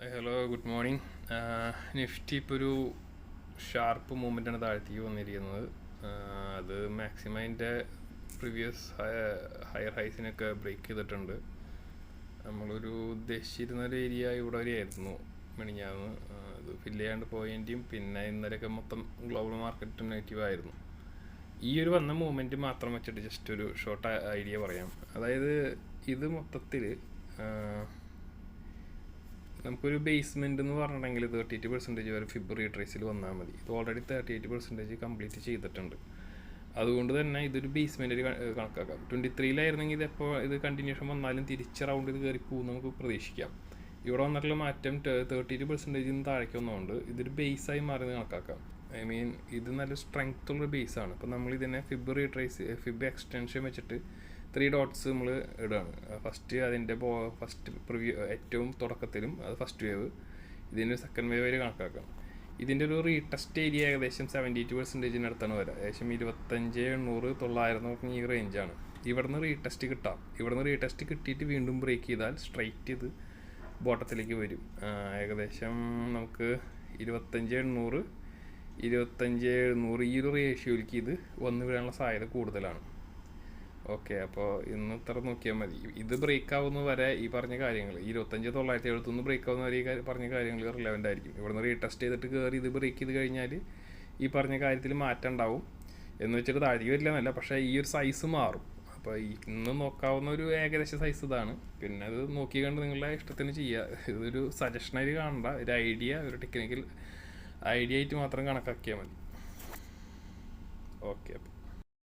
Hello, good morning. Nifty ഇപ്പോൾ ഒരു sharp മൂവ്മെൻറ്റാണ് താഴ്ത്തേക്ക് വന്നിരിക്കുന്നത്. അത് മാക്സിമം അതിൻ്റെ പ്രീവിയസ് ഹയർ ഹൈസിനൊക്കെ ബ്രേക്ക് ചെയ്തിട്ടുണ്ട്. നമ്മളൊരു ഉദ്ദേശിച്ചിരുന്നൊരു ഏരിയ ഇവിടെ വരെയായിരുന്നു മിനിഞ്ഞാന്ന്. അത് ഫില്ല് ചെയ്യാണ്ട് പോയതിൻ്റെയും പിന്നെ ഇന്നലെയൊക്കെ മൊത്തം ഗ്ലോബൽ മാർക്കറ്റ് നെഗറ്റീവ് ആയിരുന്നു. ഈ ഒരു വന്ന മൂവ്മെൻറ്റ് മാത്രം വെച്ചിട്ട് ജസ്റ്റ് ഒരു ഷോർട്ട് ഐഡിയ പറയാം. അതായത് ഇത് മൊത്തത്തിൽ നമുക്കൊരു ബേസ്മെൻ്റ് എന്ന് പറഞ്ഞിട്ടുണ്ടെങ്കിൽ 38% വരെ ഫെബ്രുവരി ട്രേസിൽ വന്നാൽ മതി. ഇത് ഓൾറെഡി 38% കംപ്ലീറ്റ് ചെയ്തിട്ടുണ്ട്. അതുകൊണ്ട് തന്നെ ഇതൊരു ബേസ്മെൻറ്റിൽ കണക്കാക്കാം. 23-ലായിരുന്നെങ്കിൽ ഇതെപ്പോൾ ഇത് കണ്ടിന്യൂഷൻ വന്നാലും തിരിച്ച് റൗണ്ട് ഇത് കയറി പോകും നമുക്ക് പ്രതീക്ഷിക്കാം. ഇവിടെ വന്നിട്ടുള്ള മാറ്റം 38% താഴേക്ക് വന്നതുകൊണ്ട് ഇതൊരു ബേസായി മാറി കണക്കാക്കാം. ഇത് നല്ല സ്ട്രെങ്ത് ഉള്ള ബേസാണ്. അപ്പോൾ നമ്മൾ ഇതിനെ ഫിബ് എക്സ്റ്റൻഷൻ വെച്ചിട്ട് 3 ഡോട്ട്സ് നമ്മൾ ഇടുകയാണ്. ഫസ്റ്റ് അതിൻ്റെ ഫസ്റ്റ് പ്രിവ്യൂ ഏറ്റവും തുടക്കത്തിലും അത് ഫസ്റ്റ് വേവ്, ഇതിൻ്റെ സെക്കൻഡ് വേവ് വരെ കണക്കാക്കാം. ഇതിൻ്റെ ഒരു റീടെസ്റ്റ് ഏരിയ ഏകദേശം 72% അടുത്താണ് വരിക. ഏകദേശം 25,800-900 ഈ റേഞ്ചാണ്. ഇവിടുന്ന് റീടെസ്റ്റ് കിട്ടാം. ഇവിടുന്ന് റീടെസ്റ്റ് കിട്ടിയിട്ട് വീണ്ടും ബ്രേക്ക് ചെയ്താൽ സ്ട്രൈറ്റ് ഇത് ബോട്ടത്തിലേക്ക് വരും. ഏകദേശം നമുക്ക് 25,800 ഈ ഒരു റേഷ്യോയിലേക്ക് ഇത് വന്നു വീഴാനുള്ള സാധ്യത കൂടുതലാണ്. ഓക്കെ, അപ്പോൾ ഇന്ന് ഇത്ര നോക്കിയാൽ മതി. ഇത് ബ്രേക്ക് ആവുന്ന വരെ ഈ പറഞ്ഞ കാര്യങ്ങൾ 25,971 ബ്രേക്ക് ആവുന്ന വരെ ഈ പറഞ്ഞ കാര്യങ്ങൾ റിലവൻ്റ് ആയിരിക്കും. ഇവിടുന്ന് റീടെസ്റ്റ് ചെയ്തിട്ട് കയറി ഇത് ബ്രേക്ക് ചെയ്ത് കഴിഞ്ഞാൽ ഈ പറഞ്ഞ കാര്യത്തിൽ മാറ്റം ഉണ്ടാവും. എന്ന് വെച്ചിട്ട് താഴേക്ക് വരില്ല എന്നല്ല, പക്ഷേ ഈ ഒരു സൈസ് മാറും. അപ്പോൾ ഇന്ന് നോക്കാവുന്ന ഒരു ഏകദേശ സൈസ് ഇതാണ്. പിന്നെ അത് നോക്കി കണ്ട് നിങ്ങളുടെ ഇഷ്ടത്തിന് ചെയ്യുക. ഇതൊരു സജഷനായിട്ട് കാണണ്ട, ഒരു ഐഡിയ, ഒരു ടെക്നിക്കൽ ഐഡിയ ആയിട്ട് മാത്രം കണക്കാക്കിയാൽ മതി. ഓക്കെ.